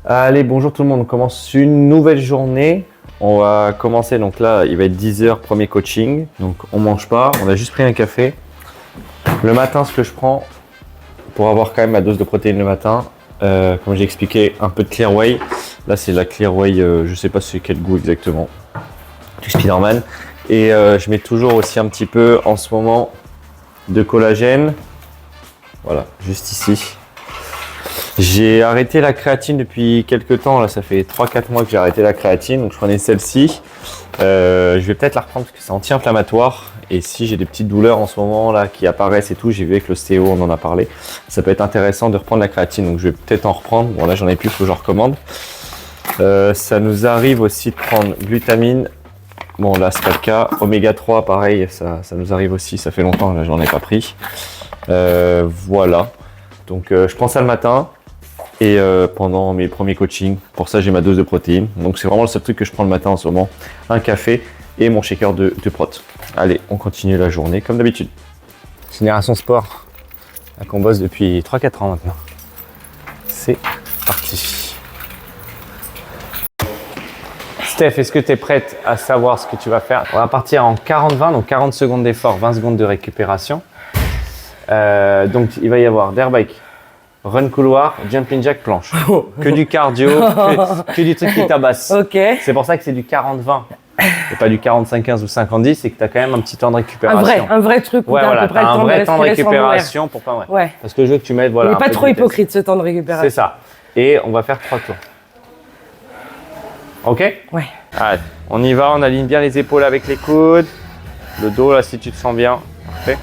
Allez, bonjour tout le monde, on commence une nouvelle journée. On va commencer, donc là, il va être 10 h, premier coaching. Donc on mange pas, on a juste pris un café. Le matin, ce que je prends, pour avoir quand même ma dose de protéines le matin, comme j'ai expliqué, un peu de Clear Whey. Là, c'est la Clear Whey, je sais pas c'est quel goût exactement, du Spider-Man. Et je mets toujours aussi un petit peu, en ce moment, de collagène. Voilà, juste ici. J'ai arrêté la créatine depuis quelques temps, là ça fait 3-4 mois que j'ai arrêté la créatine, donc je prenais celle-ci. Je vais peut-être la reprendre parce que c'est anti-inflammatoire et si j'ai des petites douleurs en ce moment là qui apparaissent et tout, j'ai vu avec l'ostéo, on en a parlé, ça peut être intéressant de reprendre la créatine, donc je vais peut-être en reprendre. Bon là j'en ai plus, il faut que j'en recommande. Ça nous arrive aussi de prendre glutamine, bon là c'est pas le cas. Oméga 3 pareil, ça nous arrive aussi, ça fait longtemps, là j'en ai pas pris. Voilà, donc je prends ça le matin. Et pendant mes premiers coachings, pour ça j'ai ma dose de protéines. Donc c'est vraiment le seul truc que je prends le matin en ce moment. Un café et mon shaker de prot. Allez, on continue la journée comme d'habitude. Génération Sport, là qu'on bosse depuis 3-4 ans maintenant. C'est parti. Steph, est-ce que tu es prête à savoir ce que tu vas faire? On va partir en 40-20, donc 40 secondes d'effort, 20 secondes de récupération. Donc il va y avoir d'air bike, run couloir, jumping jack, planche. Que du cardio, que du truc qui tabasse. Ok. C'est pour ça que c'est du 40-20 et pas du 45-15 ou 50-10, c'est que tu as quand même un petit temps de récupération. Un vrai truc où ouais, tu as voilà, à peu près un vrai temps de respirer sans récupération pour pas. Ouais. Parce que je veux que tu mettes voilà. Il n'est un pas peu trop de vitesse. hypocrite ce temps de récupération. C'est ça. Et on va faire 3 tours. Ok? Ouais. Allez, on y va, on aligne bien les épaules avec les coudes. Le dos là si tu te sens bien. Parfait.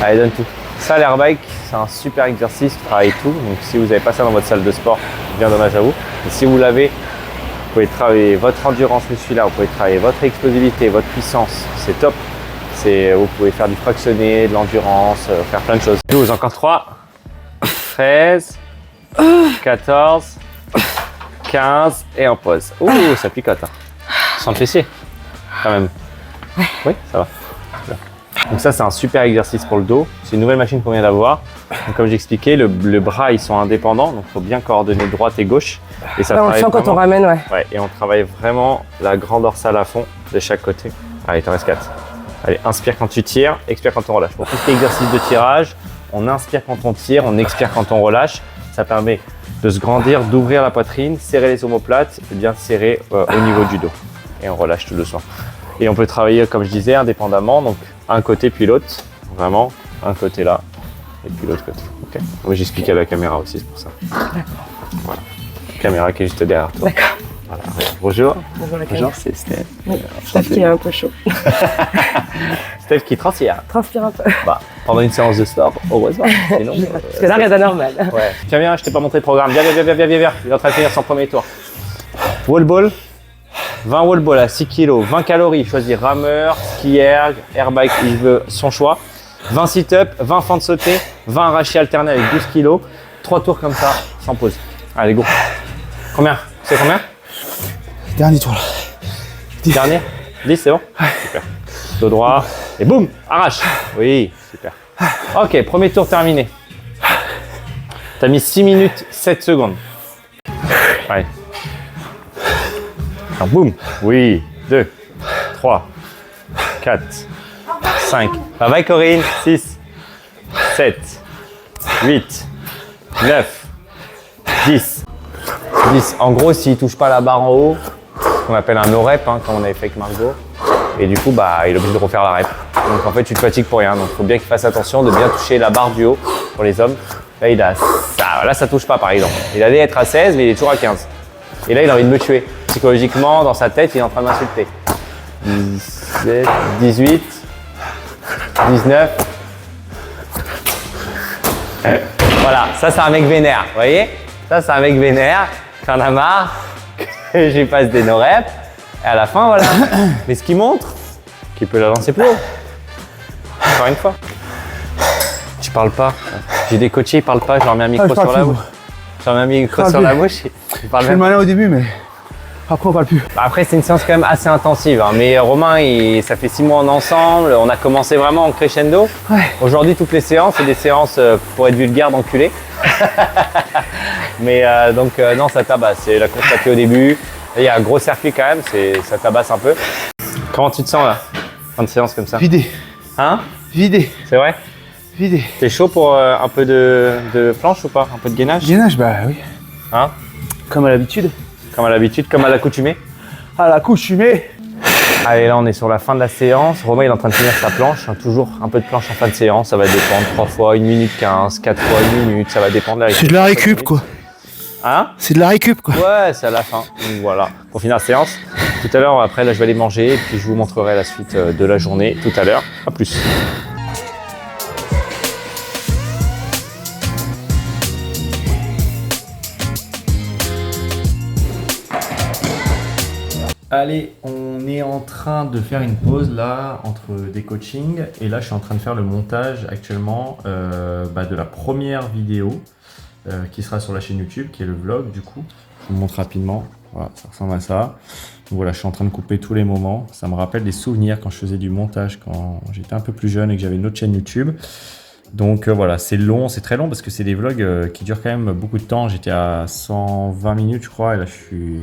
Allez, donne tout. Ça, l'air bike, c'est un super exercice qui travaille tout. Donc, si vous n'avez pas ça dans votre salle de sport, bien dommage à vous. Et si vous l'avez, vous pouvez travailler votre endurance musculaire, vous pouvez travailler votre explosivité, votre puissance. C'est top. Vous pouvez faire du fractionné, de l'endurance, faire plein de choses. 12, encore 3, 13, 14, 15 et on pause. Ouh, ça picote. Hein. Sans le fessier, quand même. Oui, ça va. Donc ça, c'est un super exercice pour le dos. C'est une nouvelle machine qu'on vient d'avoir. Donc, comme j'expliquais, le bras, ils sont indépendants. Donc, il faut bien coordonner droite et gauche. Et ça On le sent vraiment, quand on ramène, ouais. Ouais, et on travaille vraiment la grande dorsale à fond de chaque côté. Allez, t'en restes 4. Allez, inspire quand tu tires, expire quand on relâche. Pour tout ce qui est exercice de tirage, on inspire quand on tire, on expire quand on relâche. Ça permet de se grandir, d'ouvrir la poitrine, serrer les omoplates et bien serrer au niveau du dos. Et on relâche tout doucement. Et on peut travailler, comme je disais, indépendamment. Donc, un côté puis l'autre. Vraiment, un côté là et puis l'autre côté. Ok. Moi, j'explique à la caméra aussi, c'est pour ça. D'accord. Voilà. Caméra qui est juste derrière toi. D'accord. Voilà. Bonjour. Bonjour la caméra. Bonjour, c'est Steph. Oui, Steph qui est un peu chaud. Steph qui transpire. Transpire un peu. Bah, pendant une séance de sport, heureusement. Sinon, Parce que là, rien d'anormal. ouais. Tiens, viens, je t'ai pas montré le programme. Viens. Il est en train de finir son premier tour. Wall ball. 20 wall ball à 6 kg, 20 calories, choisir rameur, skieur, airbike, il veut son choix. 20 sit-up, 20 fentes sautées, 20 arrachés alternés avec 12 kg. 3 tours comme ça, sans pause. Allez, go. Combien? C'est combien? Dernier tour là. Dernier? 10, c'est bon? Super. Dos droit, et boum, arrache. Oui, super. Ok, premier tour terminé. T'as mis 6 minutes 7 secondes. Allez. Alors, boum. Oui. 2, 3, 4, 5. Bye bye Corinne. 6, 7, 8, 9, 10. 10. En gros, s'il ne touche pas la barre en haut, qu'on appelle un no-rep, hein, comme on avait fait avec Margot, et du coup, bah, il est obligé de refaire la rep. Donc en fait, tu te fatigues pour rien. Donc il faut bien qu'il fasse attention de bien toucher la barre du haut pour les hommes. Là, il a ça. Là, ça touche pas par exemple. Il allait être à 16, mais il est toujours à 15. Et là, il a envie de me tuer. Psychologiquement, dans sa tête, il est en train de m'insulter. 17, 18, 19. Voilà, ça c'est un mec vénère, vous voyez? Ça c'est un mec vénère, qui en a marre, que je lui passe des no-reps. Et à la fin, voilà. Mais ce qui montre qu'il peut la lancer plus haut. Encore une fois. Tu parles pas. J'ai des coachés, ils parlent pas, je leur mets un micro sur la bouche. Je leur mets un micro sur la bouche, ils parlent Je fais le même. malin au début, mais après on parle plus. Après, c'est une séance quand même assez intensive. Hein. Mais Romain, ça fait 6 mois ensemble. On a commencé vraiment en crescendo. Ouais. Aujourd'hui, toutes les séances, c'est des séances, pour être vulgaire, d'enculé. Mais donc non, ça tabasse. C'est la constaté au début. Il y a un gros circuit quand même, ça tabasse un peu. Comment tu te sens là? Fin de séance comme ça. Vidé. Hein? Vidé. C'est vrai? Vidé. T'es chaud pour un peu de planche ou pas? Un peu de gainage? Gainage, bah oui. Hein? Comme à l'habitude. Comme à l'habitude, comme à l'accoutumée. À l'accoutumée. Allez, là on est sur la fin de la séance. Romain il est en train de finir sa planche. Toujours un peu de planche en fin de séance. Ça va dépendre. 3 fois 1 minute 15, 4 fois 1 minute. Ça va dépendre. C'est de la récup quoi. Hein? C'est de la récup quoi. Ouais, c'est à la fin. Donc voilà, pour finir la séance. Tout à l'heure, après là je vais aller manger et puis je vous montrerai la suite de la journée tout à l'heure. À plus. Allez, on est en train de faire une pause là entre des coachings et là je suis en train de faire le montage actuellement de la première vidéo qui sera sur la chaîne YouTube, qui est le vlog du coup. Je vous montre rapidement, voilà, ça ressemble à ça. Donc voilà, je suis en train de couper tous les moments. Ça me rappelle des souvenirs quand je faisais du montage quand j'étais un peu plus jeune et que j'avais une autre chaîne YouTube. Donc voilà, c'est long, c'est très long parce que c'est des vlogs qui durent quand même beaucoup de temps. J'étais à 120 minutes je crois et là je suis...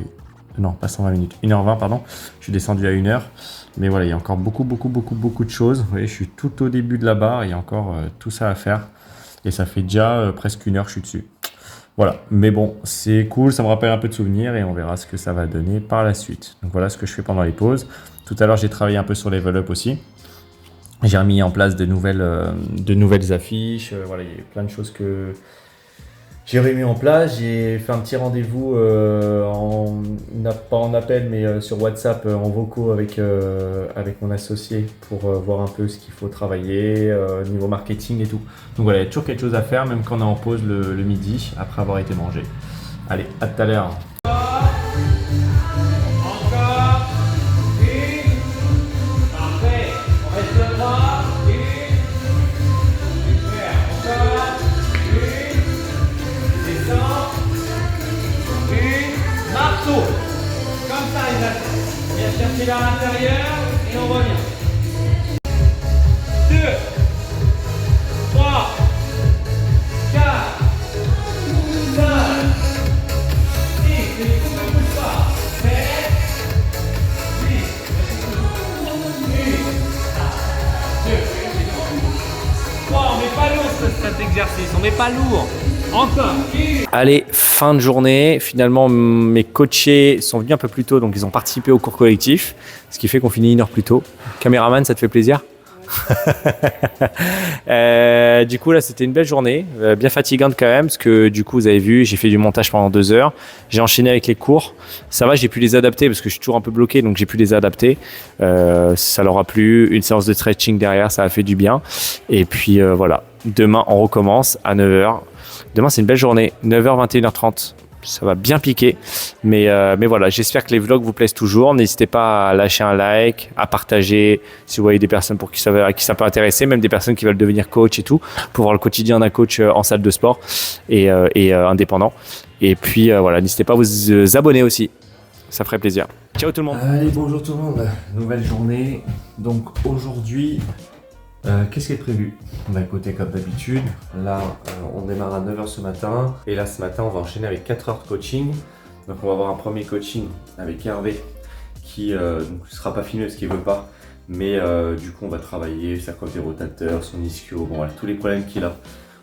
Non, pas 120 minutes, 1h20 pardon. Je suis descendu à 1h. Mais voilà, il y a encore beaucoup de choses. Vous voyez, je suis tout au début de la barre. Il y a encore tout ça à faire. Et ça fait déjà presque 1 heure que je suis dessus. Voilà, mais bon, c'est cool. Ça me rappelle un peu de souvenirs et on verra ce que ça va donner par la suite. Donc voilà ce que je fais pendant les pauses. Tout à l'heure, j'ai travaillé un peu sur Level Up aussi. J'ai remis en place de nouvelles affiches. Voilà, il y a plein de choses que... j'ai remis en place, j'ai fait un petit rendez-vous, pas en appel, mais sur WhatsApp, en vocaux avec mon associé pour voir un peu ce qu'il faut travailler, niveau marketing et tout. Donc voilà, il y a toujours quelque chose à faire, même quand on est en pause le midi, après avoir été mangé. Allez, à tout à l'heure. Comme ça, exactement. On vient chercher vers l'intérieur et on revient. 2, 3, 4, 5, 6, et du coup, ne bouge pas. 7, 8, 1, 2, 3, on met pas lourd cet exercice, on met pas lourd. Encore. Allez, fin de journée. Finalement, mes coachés sont venus un peu plus tôt, donc ils ont participé au cours collectif, ce qui fait qu'on finit 1 heure plus tôt. Caméraman, ça te fait plaisir? Du coup, là, c'était une belle journée, bien fatigante quand même, parce que du coup, vous avez vu, j'ai fait du montage pendant 2 heures. J'ai enchaîné avec les cours. Ça va, j'ai pu les adapter parce que je suis toujours un peu bloqué, donc j'ai pu les adapter. Ça leur a plu. Une séance de stretching derrière, ça a fait du bien. Et puis voilà, demain, on recommence à 9 heures. Demain, c'est une belle journée, 9h, 21h30. Ça va bien piquer. Mais voilà, j'espère que les vlogs vous plaisent toujours. N'hésitez pas à lâcher un like, à partager si vous voyez des personnes à qui ça peut intéresser, même des personnes qui veulent devenir coach et tout, pour voir le quotidien d'un coach en salle de sport et indépendant. Et puis voilà, n'hésitez pas à vous abonner aussi. Ça ferait plaisir. Ciao tout le monde. Allez, bonjour tout le monde. Nouvelle journée. Donc aujourd'hui... qu'est-ce qui est prévu? On va écouter comme d'habitude. Là, on démarre à 9h ce matin. Et là, ce matin, on va enchaîner avec 4 heures de coaching. Donc, on va avoir un premier coaching avec Hervé qui ne sera pas filmé parce qu'il ne veut pas. Mais du coup, on va travailler sa coiffe des rotateurs, son ischio, bon, voilà, tous les problèmes qu'il a.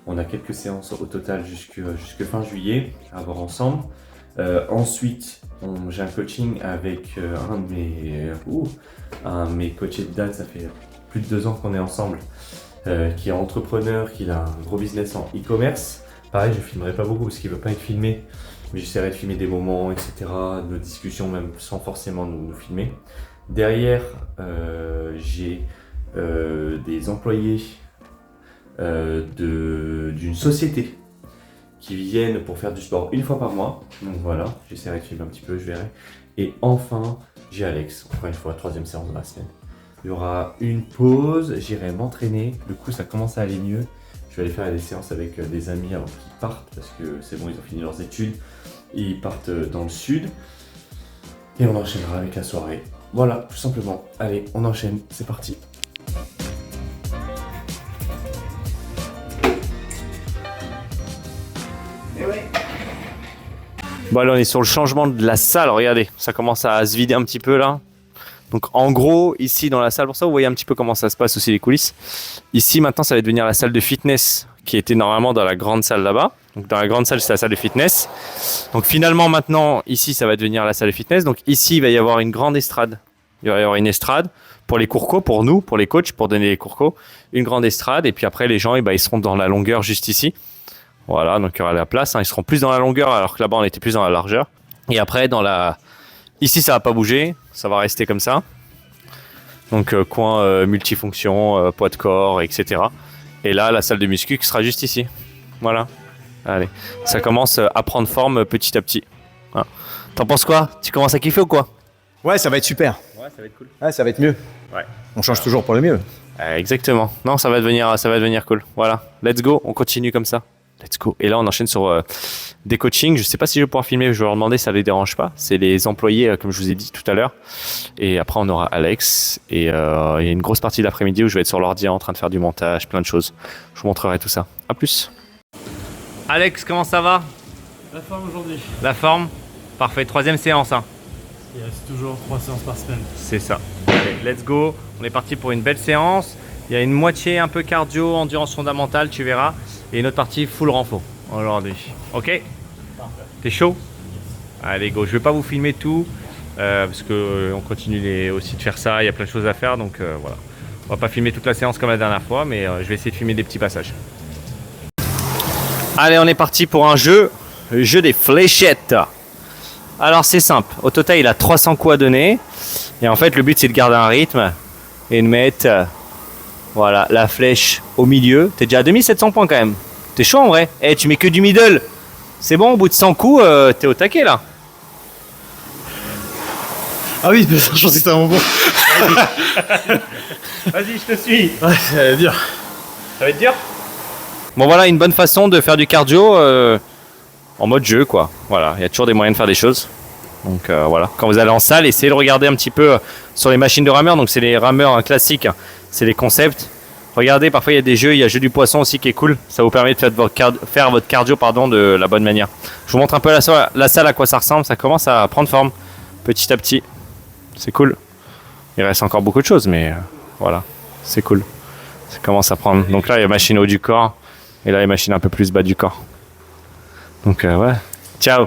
On a quelques séances au total jusque fin juillet à voir ensemble. Ensuite, j'ai un coaching avec un de mes coachés de date. Ça fait plus de 2 ans qu'on est ensemble, qui est entrepreneur, qui a un gros business en e-commerce. Pareil, je ne filmerai pas beaucoup parce qu'il ne veut pas être filmé, mais j'essaierai de filmer des moments, etc., nos discussions même sans forcément nous filmer. Derrière, j'ai des employés d'une société qui viennent pour faire du sport 1 fois par mois. Donc voilà, j'essaierai de filmer un petit peu, je verrai. Et enfin, j'ai Alex, encore une fois, 3e séance de la semaine. Il y aura une pause, j'irai m'entraîner. Du coup, ça commence à aller mieux. Je vais aller faire des séances avec des amis avant qu'ils partent parce que c'est bon, ils ont fini leurs études. Ils partent dans le sud. Et on enchaînera avec la soirée. Voilà, tout simplement. Allez, on enchaîne, c'est parti. Bon, là, on est sur le changement de la salle. Regardez, ça commence à se vider un petit peu là. Donc, en gros, ici dans la salle, pour ça, vous voyez un petit peu comment ça se passe aussi, les coulisses. Ici, maintenant, ça va devenir la salle de fitness qui était normalement dans la grande salle là-bas. Donc, dans la grande salle, c'est la salle de fitness. Donc, finalement, maintenant, ici, ça va devenir la salle de fitness. Donc, ici, il va y avoir une grande estrade. Il va y avoir une estrade pour les cours-co, pour nous, pour les coachs, pour donner les cours-co. Une grande estrade. Et puis après, les gens, ils seront dans la longueur juste ici. Voilà, donc il y aura la place. Ils seront plus dans la longueur alors que là-bas, on était plus dans la largeur. Et après, ici, ça va pas bouger. Ça va rester comme ça. Donc, coin multifonction, poids de corps, etc. Et là, la salle de muscu qui sera juste ici. Voilà. Allez, ça commence à prendre forme petit à petit. Voilà. T'en penses quoi? Tu commences à kiffer ou quoi? Ouais, ça va être super. Ouais, ça va être cool. Ouais, ça va être mieux. Ouais. On change toujours pour le mieux. Exactement. Non, ça va devenir cool. Voilà. Let's go. On continue comme ça. Let's go. Et là, on enchaîne sur des coachings. Je sais pas si je vais pouvoir filmer. Je vais leur demander si ça les dérange pas. C'est les employés, comme je vous ai dit tout à l'heure. Et après, on aura Alex. Et il y a une grosse partie de l'après-midi où je vais être sur l'ordi en train de faire du montage, plein de choses. Je vous montrerai tout ça. À plus. Alex, comment ça va? La forme aujourd'hui. La forme? Parfait. 3e séance. Hein. Il reste toujours 3 séances par semaine. C'est ça. Allez, let's go. On est parti pour une belle séance. Il y a une moitié un peu cardio, endurance fondamentale, tu verras. Et une autre partie full renfo aujourd'hui. Ok? T'es chaud? Allez, go. Je vais pas vous filmer tout parce que on continue aussi de faire ça. Il y a plein de choses à faire, donc voilà. On va pas filmer toute la séance comme la dernière fois, mais je vais essayer de filmer des petits passages. Allez, on est parti pour un jeu. Le jeu des fléchettes. Alors c'est simple. Au total, il a 300 coups à donner. Et en fait, le but c'est de garder un rythme et de mettre voilà, la flèche au milieu. T'es déjà à 2700 points quand même. T'es chaud en vrai. Eh, tu mets que du middle. C'est bon, au bout de 100 coups, t'es au taquet là. Ah oui, je pensais que c'était un bonbon. Vas-y, je te suis. Ouais, ça va être dur. Ça va être dur. Bon voilà, une bonne façon de faire du cardio en mode jeu quoi. Voilà, il y a toujours des moyens de faire des choses. Donc voilà, quand vous allez en salle, essayez de regarder un petit peu sur les machines de rameurs. Donc c'est les rameurs classiques, c'est les concepts. Regardez, parfois il y a des jeux, il y a jeu du poisson aussi qui est cool. Ça vous permet de faire votre cardio de la bonne manière. Je vous montre un peu la salle à quoi ça ressemble. Ça commence à prendre forme petit à petit. C'est cool. Il reste encore beaucoup de choses, mais voilà, c'est cool. Ça commence à prendre. Donc là, il y a machine haut du corps. Et là, les machines un peu plus bas du corps. Donc ouais, ciao.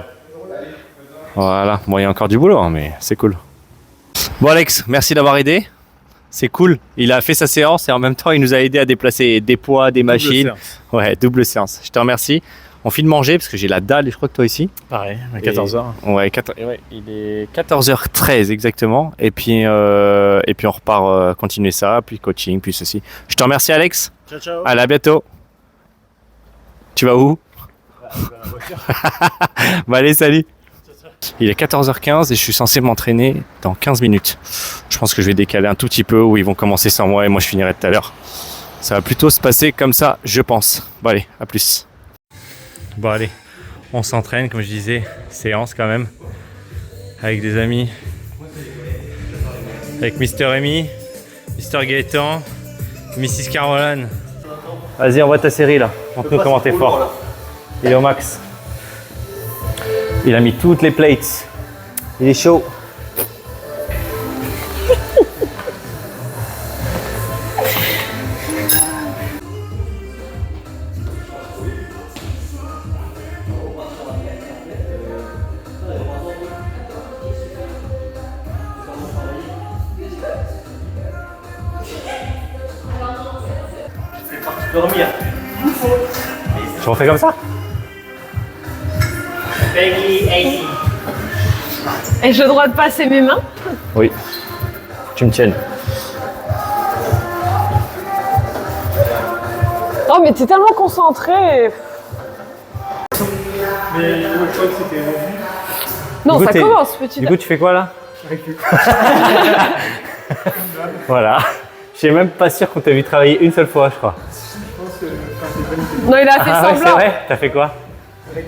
Voilà, bon il y a encore du boulot, hein, mais c'est cool. Bon Alex, merci d'avoir aidé. C'est cool, il a fait sa séance et en même temps il nous a aidé à déplacer des poids, des machines. Ouais, double séance. Je te remercie. On finit de manger parce que j'ai la dalle et je crois que toi aussi. Pareil, à 14h. Ouais, il est 14h13 exactement. Et puis on repart continuer ça, puis coaching, puis ceci. Je te remercie Alex. Ciao, ciao. Allez, à bientôt. Tu vas où? Bah allez, salut. Il est 14h15 et je suis censé m'entraîner dans 15 minutes. Je pense que je vais décaler un tout petit peu où ils vont commencer sans moi et moi je finirai tout à l'heure. Ça va plutôt se passer comme ça, je pense. Bon allez, à plus. Bon allez, on s'entraîne comme je disais, séance quand même. Avec des amis. Avec Mister Rémi, Mister Gaëtan, Mrs Caroline. Vas-y, envoie ta série là. Montre-nous comment t'es fort. Il est au max. Il a mis toutes les plates. Il est chaud. Dormir. Tu refais comme ça? Et je dois te passer mes mains? Oui. Tu me tiennes. Oh, mais t'es tellement concentré. Mais je crois que c'était revu. Non, Du coup, ça commence petit. Du coup, tu fais quoi là? Voilà. Je suis même pas sûr qu'on t'a vu travailler une seule fois, je crois. Je pense que quand t'es pas Non, il a fait Ah ouais, c'est semblant. vrai? T'as fait quoi? Ouais.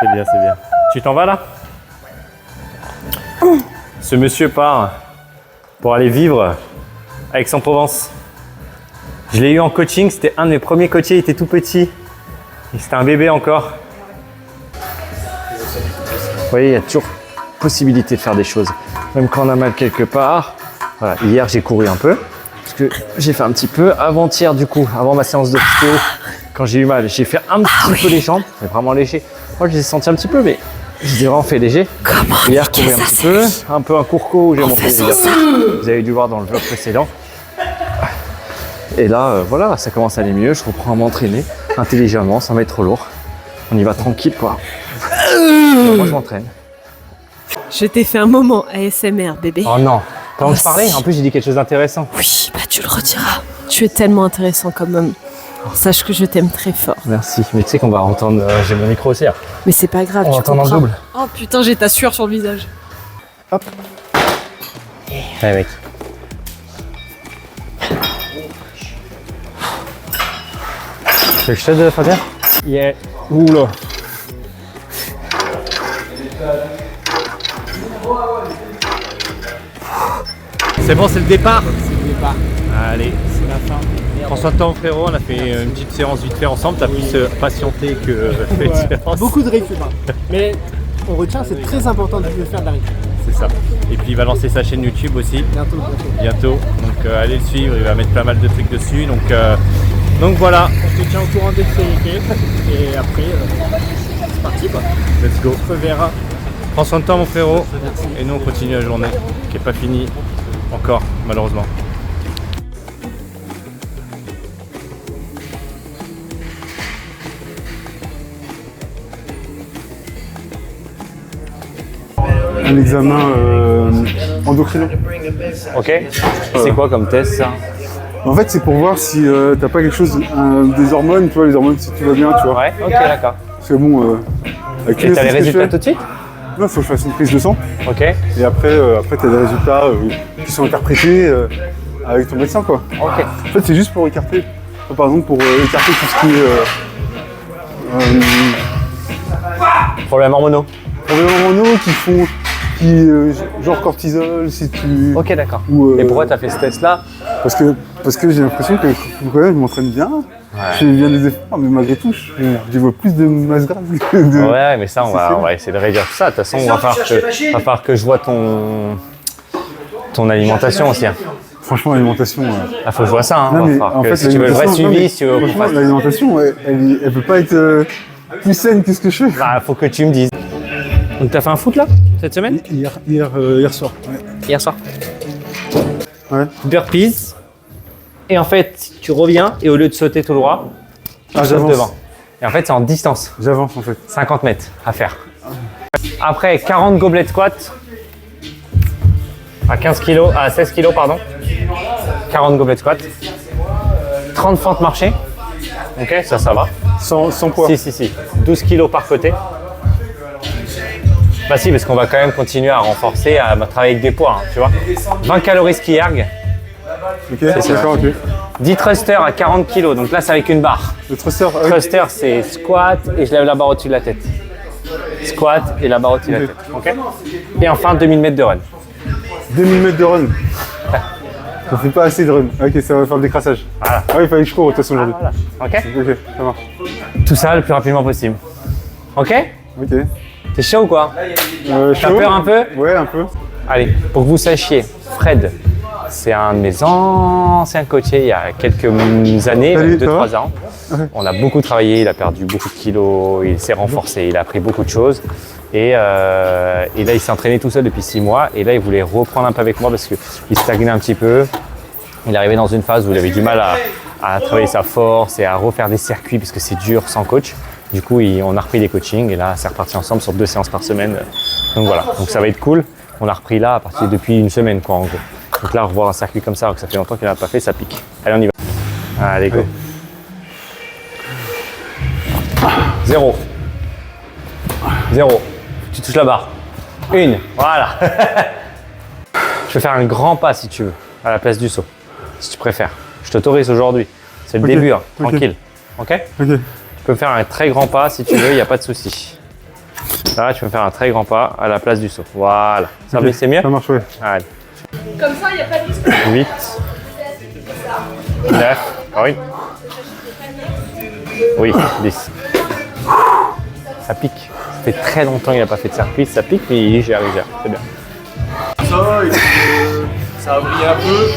C'est bien, c'est bien. Tu t'en vas là? Ce monsieur part pour aller vivre à Aix-en-Provence. Je l'ai eu en coaching, c'était un de mes premiers coachés, il était tout petit. C'était un bébé encore. Vous voyez, il y a toujours possibilité de faire des choses. Même quand on a mal quelque part. Voilà, hier j'ai couru un peu. Parce que j'ai fait un petit peu. Avant-hier du coup, avant ma séance de physio, quand j'ai eu mal, j'ai fait un petit peu les jambes. Mais vraiment léger. Moi je les ai sentis un petit peu, mais j'ai vraiment fait léger. Hier, courir un petit peu. Un peu un court-co où j'ai monté les exercices. Vous avez dû voir dans le vlog précédent. Et là, voilà, ça commence à aller mieux. Je reprends à m'entraîner intelligemment, sans mettre trop lourd. On y va tranquille, quoi. Moi, je m'entraîne. Je t'ai fait un moment ASMR, bébé. Oh non, pendant que je Oh, parlais, si. en plus, j'ai dit quelque chose d'intéressant. Oui, bah tu le rediras. Tu es tellement intéressant comme homme. Sache que je t'aime très fort. Merci, mais tu sais qu'on va entendre. J'ai mon micro aussi. Là. Mais c'est pas grave, On tu entend en comprends. double. Oh putain, j'ai ta sueur sur le visage. Allez, mec. Tu veux que je t'aide, Fabien? Yeah. Oula. C'est bon, c'est le départ. Allez, c'est la fin. Prends soin de toi, mon frérot. On a fait une petite séance vite fait ensemble. T'as plus patienté que fait une séance. Beaucoup de récup. Mais on retient, c'est très important de faire de la récup. C'est ça. Et puis il va lancer sa chaîne YouTube aussi. Bientôt. Donc allez le suivre. Il va mettre pas mal de trucs dessus. Donc voilà. On te tient au courant dès que c'est fait. Et après, c'est parti quoi. Let's go. On se reverra. Prends soin de toi, mon frérot. Et nous, on continue la journée qui n'est pas finie encore, malheureusement. Un examen endocrinien. Ok. C'est quoi comme test, ça? En fait, c'est pour voir si t'as pas quelque chose, des hormones, tu vois, les hormones, si tout va bien, tu vois. Ouais, ok, d'accord. Parce que bon, avec Et t'as les ce que je résultats fais, tout de suite? non, il faut que je fasse une prise de sang. Ok. Et après t'as des résultats qui sont interprétés avec ton médecin, quoi. Ok. En fait, c'est juste pour écarter, par exemple, pour écarter tout ce qui est Problème hormonaux. problèmes hormonaux genre cortisol, si tu... Ok, d'accord. Ou, Et pourquoi t'as fait ce test-là? Parce que j'ai l'impression que quand même, je m'entraîne bien. Je fais bien des efforts, mais malgré tout, je vois plus de masse grasse que de... Ouais, mais ça, on C'est va essayer de réduire tout ça. De toute façon, va falloir que je vois ton alimentation aussi. Hein. Franchement, l'alimentation... Ah, faut que je vois ça. Hein. Non, Va mais falloir en que fait, si tu veux le vrai l'alimentation- non, suivi, mais si tu veux qu'on franchement, fasse. l'alimentation, elle peut pas être plus saine que ce que je fais. Bah, faut que tu me dises. Donc, t'as fait un foot là, cette semaine? Hier soir. Hier soir. Ouais. Burpees. Et en fait, tu reviens et au lieu de sauter tout droit, tu sautes j'avance. devant. Et en fait, c'est en distance. J'avance en fait. 50 mètres à faire. Après, 40 gobelets de squat. À 16 kg, pardon. 40 gobelets de squat. 30 fentes marchées. Ok, ça va. Sans poids. Si. 12 kg par côté. Bah si, parce qu'on va quand même continuer à renforcer, à travailler avec des poids, hein, tu vois. 20 calories ski erg. Ok, d'accord, ok. 10 thrusters à 40 kg. Donc là, c'est avec une barre. Le thruster, Thruster, c'est squat et je lève la barre au-dessus de la tête. Squat et la barre au-dessus de la tête. Ok. Et enfin, 2000 mètres de run. 2000 mètres de run. Ça fait pas assez de run. Ok, ça va faire le décrassage. Voilà. Ah oui, il fallait que je cours de toute façon aujourd'hui. Ok. Ok, ça marche. Tout ça le plus rapidement possible. Ok. Ok. T'es chaud ou quoi? T'as Chaud peur un peu? Ouais, un peu. Allez, pour que vous sachiez, Fred, c'est un de mes anciens coachés il y a quelques années, Salut, ça 2-3 va ans. On a beaucoup travaillé, il a perdu beaucoup de kilos, il s'est renforcé, il a appris beaucoup de choses. Et là, il s'est entraîné tout seul depuis 6 mois. Et là, il voulait reprendre un peu avec moi parce qu'il stagnait un petit peu. Il arrivait dans une phase où il avait du mal à travailler sa force et à refaire des circuits parce que c'est dur sans coach. Du coup, on a repris des coachings et là, c'est reparti ensemble sur 2 séances par semaine. Donc voilà, donc ça va être cool. On a repris là à partir depuis une semaine, quoi, en gros. Donc là, revoir un circuit comme ça, alors que ça fait longtemps qu'il n'a pas fait, ça pique. Allez, on y va. Allez, go. 0. 0. Tu touches la barre. 1. Voilà. Je vais faire un grand pas si tu veux, à la place du saut, si tu préfères. Je t'autorise aujourd'hui. C'est le Ok, début, hein. ok. Tranquille. Ok? Ok. Tu peux me faire un très grand pas si tu veux, il n'y a pas de souci. Là, tu peux me faire un très grand pas à la place du saut. Voilà. Ça Ok, c'est mieux? Ça marche, ouais. Allez. Comme ça, il n'y a pas de risque. 8. 9. Ah oui. Oui, 10. Ça pique. Ça fait très longtemps qu'il n'a pas fait de circuit, ça pique, mais il gère, c'est bien. Ça a brillé un peu.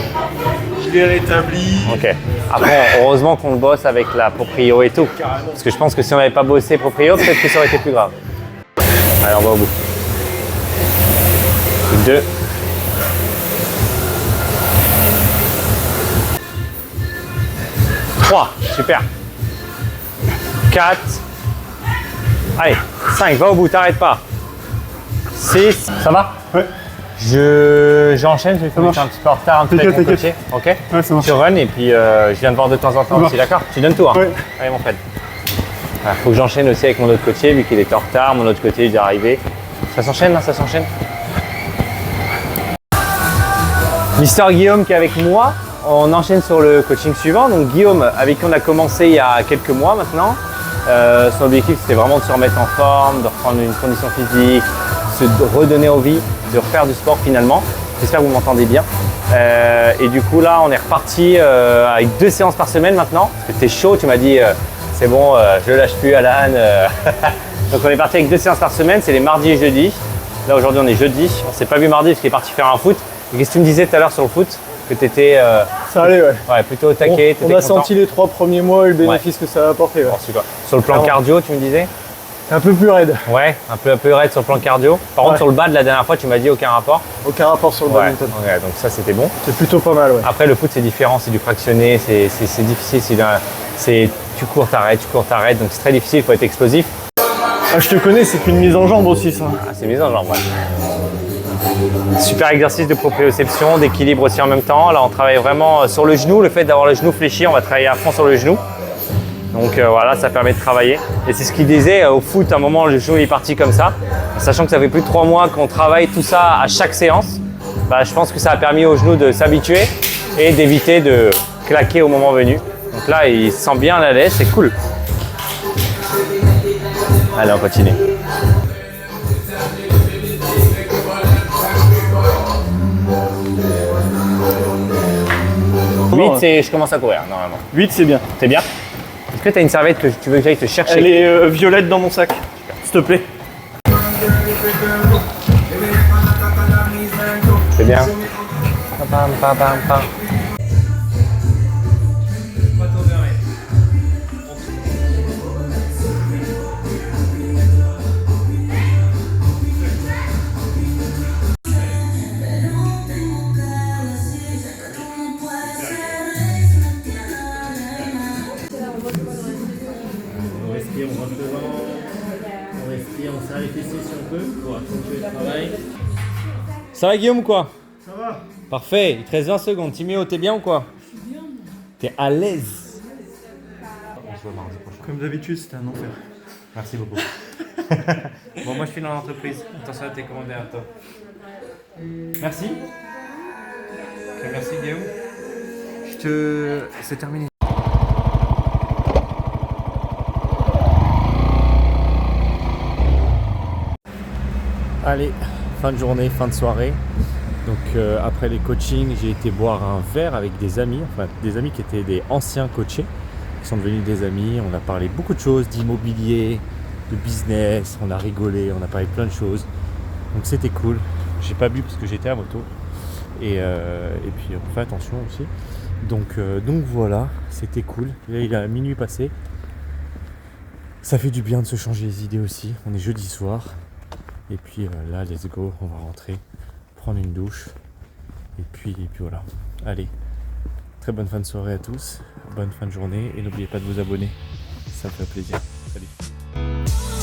Je l'ai rétabli. Ok. Après, heureusement qu'on le bosse avec la proprio et tout. Parce que je pense que si on n'avait pas bossé proprio, peut-être que ça aurait été plus grave. Allez, on va au bout. 2. 3, super. 4. Allez, 5, va au bout, t'arrêtes pas. 6, ça va? Ouais. J'enchaîne, je vais faire un petit peu en retard, un petit peu avec mon coaché. Ok? Ouais, ça marche. Tu run et puis je viens te voir de temps en temps aussi, d'accord? Tu donnes tout, hein? Ouais. Allez, mon Fred. Il faut que j'enchaîne aussi avec mon autre coaché, vu qu'il est en retard, mon autre coaché il est arrivé. Ça s'enchaîne, hein, ça s'enchaîne. Mister Guillaume qui est avec moi, on enchaîne sur le coaching suivant. Donc Guillaume, avec qui on a commencé il y a quelques mois maintenant. Son objectif c'était vraiment de se remettre en forme, de reprendre une condition physique, se redonner envie, de refaire du sport finalement. J'espère que vous m'entendez bien. Et du coup là on est reparti avec 2 séances par semaine maintenant. Parce que t'es chaud, tu m'as dit c'est bon, je lâche plus Alan. Donc on est parti avec 2 séances par semaine, c'est les mardis et jeudis. Là aujourd'hui on est jeudi, on s'est pas vu mardi parce qu'il est parti faire un foot. Et qu'est-ce que tu me disais tout à l'heure sur le foot? Que tu étais Ça allait, ouais. plutôt au taquet, On a senti les 3 premiers mois et le bénéfice que ça a apporté. Ouais. Sur le plan Clairement. cardio, tu me disais? Un peu plus raide. Ouais, un peu raide sur le plan cardio. Par contre, sur le bad, la dernière fois, tu m'as dit aucun rapport. Aucun rapport sur le Ouais, badminton. ouais, donc ça, c'était bon. C'est plutôt pas mal, ouais. Après, le foot, c'est différent, c'est du fractionné, c'est difficile. Tu cours, t'arrêtes, donc c'est très difficile, il faut être explosif. Ah, je te connais, c'est qu'une mise en jambe aussi, ça. Ah, c'est mise en jambe, ouais. Super exercice de proprioception, d'équilibre aussi en même temps. Là, on travaille vraiment sur le genou. Le fait d'avoir le genou fléchi, on va travailler à fond sur le genou. Donc voilà, ça permet de travailler. Et c'est ce qu'il disait au foot, à un moment, le genou est parti comme ça. Sachant que ça fait plus de 3 mois qu'on travaille tout ça à chaque séance, bah, je pense que ça a permis au genou de s'habituer et d'éviter de claquer au moment venu. Donc là, il se sent bien à l'aise, c'est cool. Allez, on continue. Non, 8, c'est je commence à courir normalement. 8, c'est bien. C'est bien? Est-ce que tu as une serviette que tu veux que j'aille te chercher? Elle est violette dans mon sac. S'il te plaît. C'est bien. Pam, pam, pam, pam. On respire, on rentre devant. On respire, on serre les fessiers si on peut pour accentuer le travail. Ça va Guillaume ou quoi? Ça va. Parfait, il te reste 20 secondes. Timéo, t'es bien ou quoi? Je suis bien. T'es à l'aise? On se voit mardi prochain. Comme d'habitude, c'était un enfer. Merci beaucoup. Bon, moi je suis dans l'entreprise. Attention à tes commentaires, toi. Merci. Ok, merci Guillaume. C'est terminé. Allez, fin de journée, fin de soirée. Donc après les coachings, j'ai été boire un verre avec des amis, enfin des amis qui étaient des anciens coachés, qui sont devenus des amis. On a parlé beaucoup de choses, d'immobilier, de business, on a rigolé, on a parlé de plein de choses. Donc c'était cool. J'ai pas bu parce que j'étais à moto. Et puis on fait attention aussi. Donc voilà, c'était cool. Là, il est minuit passé. Ça fait du bien de se changer les idées aussi. On est jeudi soir. Et puis là, let's go, on va rentrer, prendre une douche. Et puis voilà. Allez, très bonne fin de soirée à tous. Bonne fin de journée. Et n'oubliez pas de vous abonner. Ça me fait plaisir. Salut.